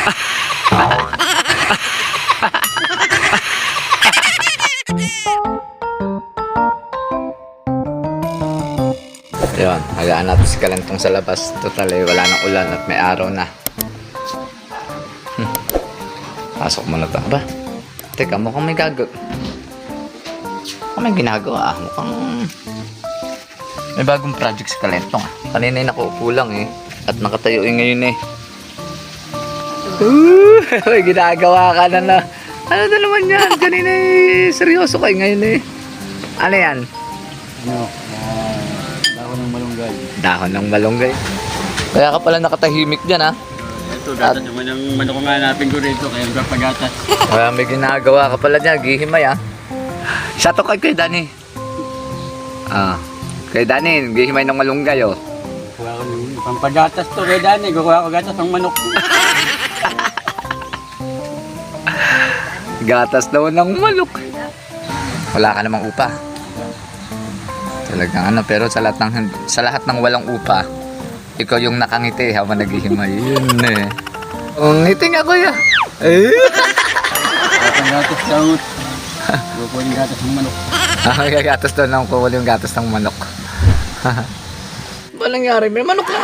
Yun, hagaan natin si Kalentong sa labas. Total wala nang ulan at may araw na. Pasok mo na to. Aba, teka, mukhang may mukhang may ginagawa. Mukhang may bagong project si Kalentong. Kanina yung nakaupo lang at nakatayo ngayon may ginagawa ka na. Ano na naman yan? Kanina seryoso kayo ngayon Ano yan? Dahon ng malunggay. Dahon ng malunggay. Kaya ka pala nakatahimik dyan Ito, gatas naman ang manok nga hanapin ko rito, kaya magpapagatas. Kaya may ginagawa ka pala dyan, gihimay Siya to kay Dani. Kay Dani, gihimay ng malunggay Kuha ko ng pampagatas to kay Dani, kukuha ko gatas ng manok. Gatas daw ng manok. Wala ka namang upa. Talagang pero sa lahat ng walang upa, ikaw yung nakangiti habang naghihimay. Yun Ang ngiti nga kuya. Gatas daw. Kukuha yung gatas ng manok. Gatas daw nang kukuha yung gatas ng manok. Ba nangyari? May manok na.